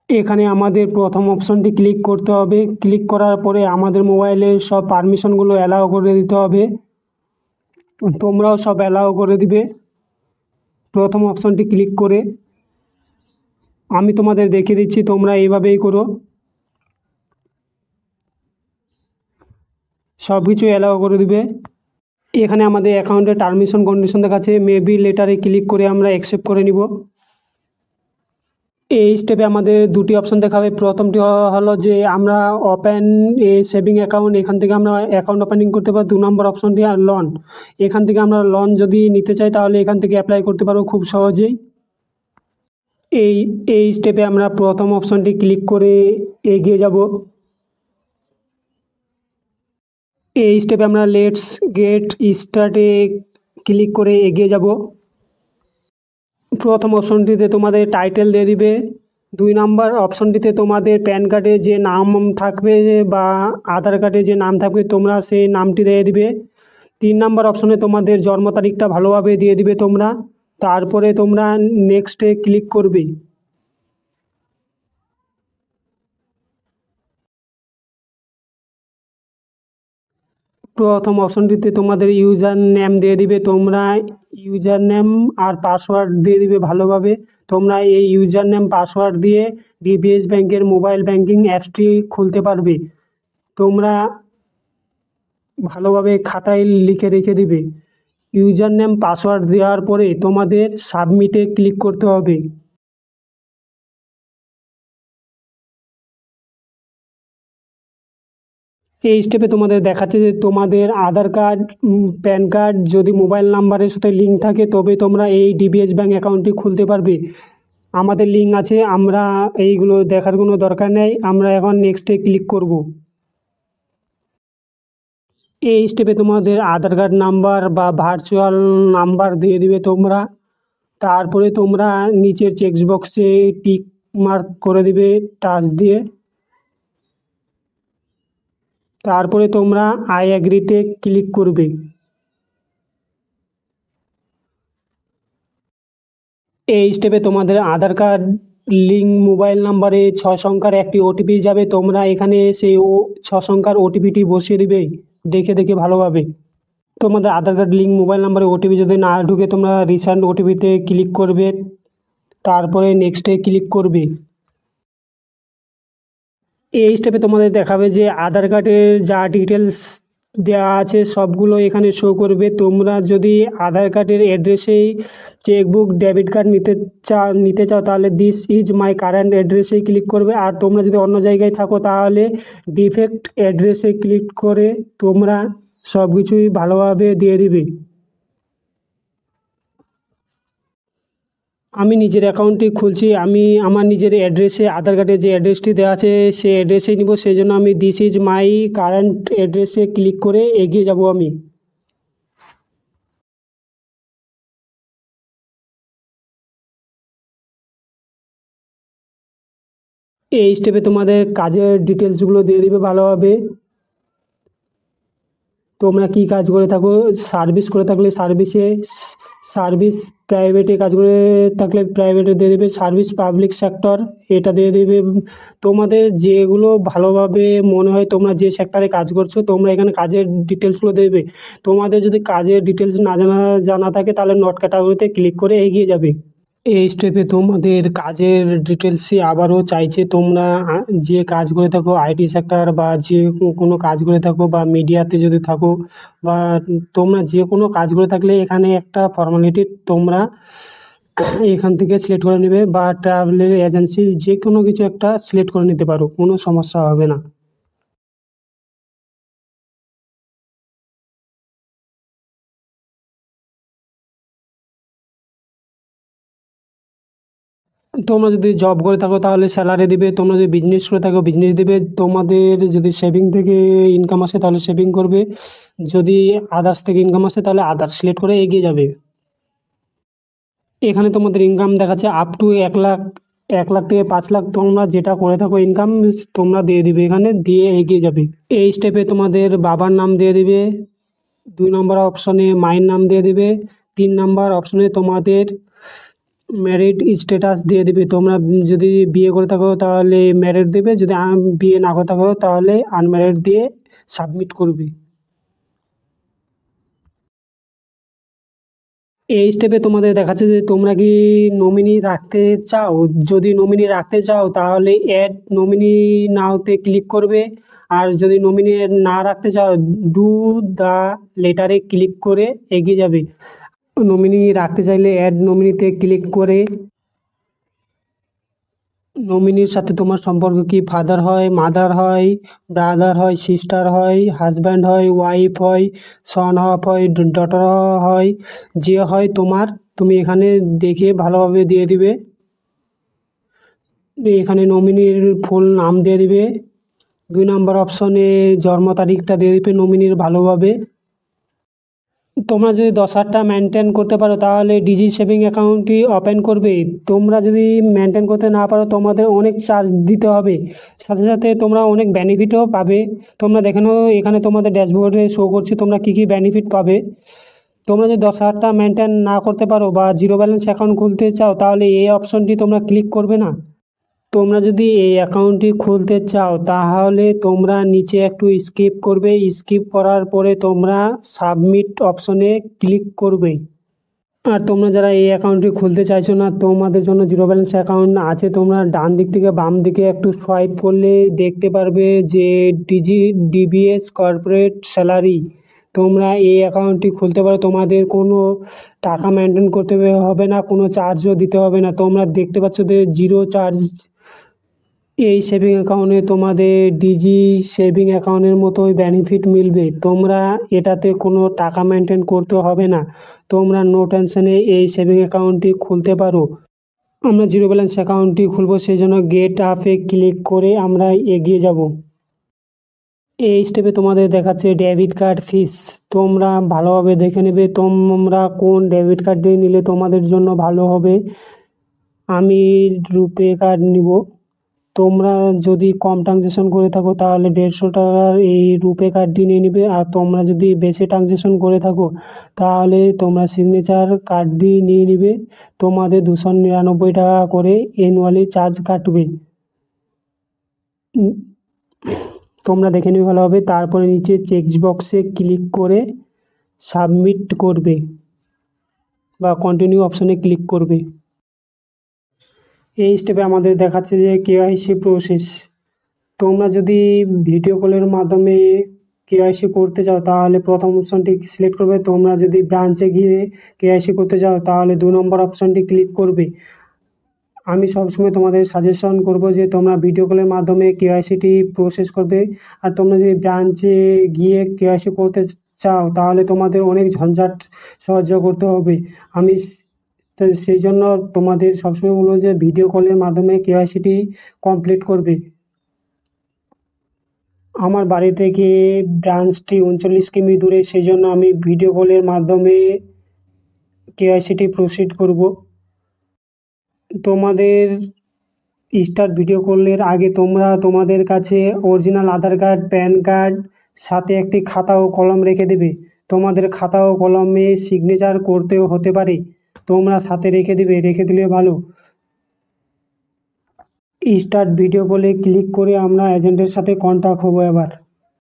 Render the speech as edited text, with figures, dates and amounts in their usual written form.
এখানে আমাদের প্রথম অপশনটি ক্লিক করতে হবে। ক্লিক করার পরে আমাদের মোবাইলের সব পারমিশনগুলো অ্যালাউ করে দিতে হবে। তোমরাও সব অ্যালাউ করে দিবে প্রথম অপশনটি ক্লিক করে। আমি তোমাদের দেখিয়ে দিচ্ছি, তোমরা এইভাবেই করো। সব কিছু অ্যালাউ করে দিবে। এখানে আমাদের অ্যাকাউন্টের টার্মিশন কন্ডিশন দেখাচ্ছে, মেবি লেটারে ক্লিক করে আমরা অ্যাকসেপ্ট করে নিব। এই স্টেপে আমাদের দুটি অপশন দেখাবে। প্রথমটি হলো যে আমরা ওপেন এ সেভিং অ্যাকাউন্ট, এখান থেকে আমরা অ্যাকাউন্ট ওপেনিং করতে পারি। 2 নম্বর অপশনটি লোন, এখান থেকে আমরা লোন যদি নিতে চাই তাহলে এখান থেকে অ্যাপ্লাই করতে পারবো খুব সহজেই। এই এই স্টেপে আমরা প্রথম অপশনটি ক্লিক করে এগিয়ে যাব। এই স্টেপে আমরা লেটস গেট স্টার্টে ক্লিক করে এগিয়ে যাব। প্রথম অপশনটিতে তোমাদের টাইটেল দিয়ে দিবে। 2 নম্বর অপশনটিতে তোমাদের প্যান কার্ডে যে নাম থাকবে বা আধার কার্ডে যে নাম থাকবে তোমরা সেই নামটি দিয়ে দিবে। 3 নম্বর অপশনে তোমাদের জন্ম তারিখটা ভালোভাবে দিয়ে দিবে তোমরা। তারপরে তোমরা নেক্সটে ক্লিক করবে। প্রথম অপশনটিতে তোমাদের ইউজার নেম দিয়ে দিবে। তোমরা ইউজার নেম আর পাসওয়ার্ড দিয়ে দিবে ভালোভাবে। তোমরা এই ইউজার নেম পাসওয়ার্ড দিয়ে ডিবিএস ব্যাংকের মোবাইল ব্যাংকিং অ্যাপসটি খুলতে পারবে। তোমরা ভালোভাবে খাতায় লিখে রেখে দিবে। ইউজার নেম পাসওয়ার্ড দেওয়ার পরে তোমাদের সাবমিটে ক্লিক করতে হবে। এই স্টেপে তোমাদের দেখাচ্ছে যে তোমাদের আধার কার্ড, প্যান কার্ড যদি মোবাইল নাম্বারের সাথে লিঙ্ক থাকে তবে তোমরা এই ডিবিএস ব্যাংক অ্যাকাউন্টটি খুলতে পারবে। আমাদের লিঙ্ক আছে, আমরা এইগুলো দেখার কোনো দরকার নেই। আমরা এখন নেক্সটে ক্লিক করব। এই স্টেপে তোমাদের আধার কার্ড নাম্বার বা ভার্চুয়াল নাম্বার দিয়ে দিবে তোমরা। তারপরে তোমরা নিচের চেক বক্সে টিক মার্ক করে দিবে টাচ দিয়ে। তারপরে তোমরা আই অ্যাগ্রিতে ক্লিক করবে। এই স্টেপে তোমাদের আধার কার্ড লিঙ্ক মোবাইল নাম্বারে 6 সংখ্যার একটি ওটিপি যাবে। তোমরা এখানে সেই 6 সংখ্যার ওটিপিটি বসিয়ে দিবে দেখে দেখে ভালোভাবে। তোমাদের আধার কার্ড লিঙ্ক মোবাইল নাম্বারে ওটিপি যদি না ঢুকে তোমরা রিসেন্ট ওটিপিতে ক্লিক করবে। তারপরে নেক্সটে ক্লিক করবে। এই স্টেপে তোমাদের দেখাবে যে আধার কার্ডের যা ডিটেলস দেওয়া আছে সবগুলো এখানে শো করবে। তোমরা যদি আধার কার্ডের অ্যাড্রেসেই চেকবুক ডেবিট কার্ড নিতে চাও তাহলে দিস ইজ মাই কারেন্ট অ্যাড্রেসেই ক্লিক করবে। আর তোমরা যদি অন্য জায়গায় থাকো তাহলে ডিফেক্ট অ্যাড্রেসে ক্লিক করে তোমরা সব কিছুই ভালোভাবে দিয়ে দিবে। আমি নিজের অ্যাকাউন্টটি খুলছি। আমি আমার নিজের অ্যাড্রেসে আধার কার্ডে যে অ্যাড্রেসটি দেওয়া আছে সেই অ্যাড্রেসেই নিব। সেই জন্য আমি দিস ইজ মাই কারেন্ট অ্যাড্রেসে ক্লিক করে এগিয়ে যাব আমি। এই স্টেপে তোমাদের কাজের ডিটেলসগুলো দিয়ে দিবে ভালোভাবে। তোমরা কি কাজ করে থাকো, সার্ভিস করে থাকলে সার্ভিস, প্রাইভেটে কাজ করে থাকলে প্রাইভেটে দিয়ে দেবে, সার্ভিস পাবলিক সেক্টর এটা দিয়ে দেবে। তোমাদের যেগুলো ভালোভাবে মনে হয় তোমরা যে সেক্টরে কাজ করছো তোমরা এখানে কাজের ডিটেলসগুলো দেবে। তোমাদের যদি কাজের ডিটেলস না জানা থাকে তাহলে নট ক্যাটাগরিতে ক্লিক করে এগিয়ে যাবে। এই স্টেপে তোমাদের কাজের ডিটেলসই আবারও চাইছে। তোমরা যে কাজ করে থাকো আইটি সেক্টর বা যে কোনো কাজ করে থাকো বা মিডিয়াতে যদি থাকো বা তোমরা যে কোনো কাজ করে থাকলে এখানে একটা ফর্মালিটি তোমরা এখান থেকে সিলেক্ট করে নেবে বা ট্রাভেলের এজেন্সি যে কোনো কিছু একটা সিলেক্ট করে নিতে পারো, কোনো সমস্যা হবে না। তোমরা যদি জব করে থাকো তাহলে স্যালারি দিবে, তোমরা যদি বিজনেস করে থাকো বিজনেস দিবে, তোমাদের যদি সেভিং থেকে ইনকাম আসে তাহলে সেভিং করবে, যদি আদার্স থেকে ইনকাম আসে তাহলে আদার্স সিলেক্ট করে এগিয়ে যাবে। এখানে তোমাদের ইনকাম দেখাচ্ছে আপ টু 1 লাখ, 1 লাখ থেকে 5 লাখ তোমরা যেটা করে থাকো ইনকাম তোমরা দিয়ে দিবে, এখানে দিয়ে এগিয়ে যাবে। এই স্টেপে তোমাদের বাবার নাম দিয়ে দিবে। 2 নম্বর অপশনে মায়ের নাম দিয়ে দিবে। 3 নম্বর অপশনে তোমাদের ম্যারিড স্ট্যাটাস দিয়ে দিবে। তোমরা যদি বিয়ে করে থাকো তাহলে ম্যারিড দেবে, যদি বিয়ে না করে থাকো তাহলে আনম্যারিড দিয়ে সাবমিট করবে। এই স্টেপে তোমাদের দেখাচ্ছে যে তোমরা কি নমিনি রাখতে চাও। যদি নমিনি রাখতে চাও তাহলে অ্যাড নমিনি নাওতে ক্লিক করবে, আর যদি নমিনি না রাখতে চাও ডু দ্য লেটারে ক্লিক করে এগিয়ে যাবে। নমিনি রাখতে চাইলে অ্যাড নমিনিতে ক্লিক করে নমিনির সাথে তোমার সম্পর্ক কি ফাদার হয়, মাদার হয়, ব্রাদার হয়, সিস্টার হয়, হাজব্যান্ড হয়, ওয়াইফ হয়, সন অফ হয়, ডটার হয়, যে হয় তোমার, তুমি এখানে দেখে ভালোভাবে দিয়ে দিবে। এখানে নমিনির ফুল নাম দিয়ে দিবে। 2 নম্বর অপশনে জন্ম তারিখটা দিয়ে দিবে নমিনির ভালোভাবে। তোমরা যদি 10,000টা মেনটেন করতে পারো তাহলে ডিজি সেভিং অ্যাকাউন্টটি ওপেন করবে। তোমরা যদি মেনটেন করতে না পারো তোমাদের অনেক চার্জ দিতে হবে, সাথে সাথে তোমরা অনেক বেনিফিটও পাবে। তোমরা দেখে নাও এখানে তোমাদের ড্যাশবোর্ডে শো করছে তোমরা কী কী বেনিফিট পাবে। তোমরা যদি 10,000টা মেনটেন না করতে পারো বা জিরো ব্যালেন্স অ্যাকাউন্ট খুলতে চাও তাহলে এই অপশনটি তোমরা ক্লিক করবে না। তোমরা যদি এই অ্যাকাউন্টটি খুলতে চাও তাহলে তোমরা নিচে একটু স্কিপ করবে, স্কিপ করার পরে তোমরা সাবমিট অপশনে ক্লিক করবে। আর তোমরা যারা এই অ্যাকাউন্টটি খুলতে চাইছো না, তোমাদের জন্য জিরো ব্যালেন্স অ্যাকাউন্ট আছে, তোমরা ডান দিক থেকে বাম দিকে একটু সোয়াইপ করলে দেখতে পারবে যে ডিবিএস কর্পোরেট স্যালারি। তোমরা এই অ্যাকাউন্টটি খুলতে পারো, তোমাদের কোনো টাকা মেনটেন করতে হবে না, কোনো চার্জও দিতে হবে না। তোমরা দেখতে পাচ্ছ যে জিরো চার্জ এই সেভিং অ্যাকাউন্টে তোমাদের ডিজি সেভিং অ্যাকাউন্টের মতোই বেনিফিট মিলবে। তোমরা এটাতে কোনো টাকা মেনটেন করতে হবে না, তোমরা নো টেনশনে এই সেভিং অ্যাকাউন্টটি খুলতে পারো। আমরা জিরো ব্যালেন্স অ্যাকাউন্টটি খুলবো, সেই জন্য গেট আপে ক্লিক করে আমরা এগিয়ে যাব। এই স্টেপে তোমাদের দেখাচ্ছে ডেবিট কার্ড ফিস। তোমরা ভালোভাবে দেখে নেবে তোমরা কোন ডেবিট কার্ডটি নিলে তোমাদের জন্য ভালো হবে। আমি রুপে কার্ড নিব। তোমরা যদি কম ট্রানজ্যাকশন করে থাকো তাহলে 150 টাকার এই রুপে কার্ডটি নিয়ে নিবে, আর তোমরা যদি বেশি ট্রানজ্যাকশন করে থাকো তাহলে তোমরা সিগনেচার কার্ডটি নিয়ে নিবে। তোমাদের 299 টাকা করে অ্যানুয়ালি চার্জ কাটবে। তোমরা দেখে নিবে ভালোভাবে, তারপরে নিচে চেক বক্সে ক্লিক করে সাবমিট করবে বা কন্টিনিউ অপশনে ক্লিক করবে। এই স্টেপে আমাদের দেখাচ্ছে যে কেওয়াইসি প্রসেস। তোমরা যদি ভিডিও কলের মাধ্যমে কেওয়াইসি করতে চাও তাহলে প্রথম অপশনটি সিলেক্ট করবে। তোমরা যদি ব্রাঞ্চে গিয়ে কেওয়াইসি করতে চাও তাহলে 2 নম্বর অপশনটি ক্লিক করবে। আমি সবসময় তোমাদের সাজেশন করব যে তোমরা ভিডিও কলের মাধ্যমে কেওয়াইসিটি প্রসেস করবে। আর তোমরা যদি ব্রাঞ্চে গিয়ে কেওয়াইসি করতে চাও তাহলে তোমাদের অনেক ঝঞ্ঝাট সহ্য করতে হবে। আমি সেই জন্য তোমাদের সবসময় বলবো যে ভিডিও কলের মাধ্যমে কেওয়াইসিটি কমপ্লিট করবে। আমার বাড়ি থেকে ব্রাঞ্চটি 39 কিমি দূরে, সেই জন্য আমি ভিডিও কলের মাধ্যমে কেওয়াইসিটি প্রসিড করব। তোমাদের স্টার্ট ভিডিও কলের আগে তোমরা তোমাদের কাছে অরিজিনাল আধার কার্ড, প্যান কার্ড, সাথে একটি খাতা ও কলম রেখে দেবে। তোমাদের খাতা ও কলমে সিগনেচার করতেও হতে পারে, তোমরা সাথে রেখে দিলে ভালো। স্টার্ট ভিডিও কলে ক্লিক করে আমরা এজেন্টের সাথে কন্ট্যাক্ট হবো এবার।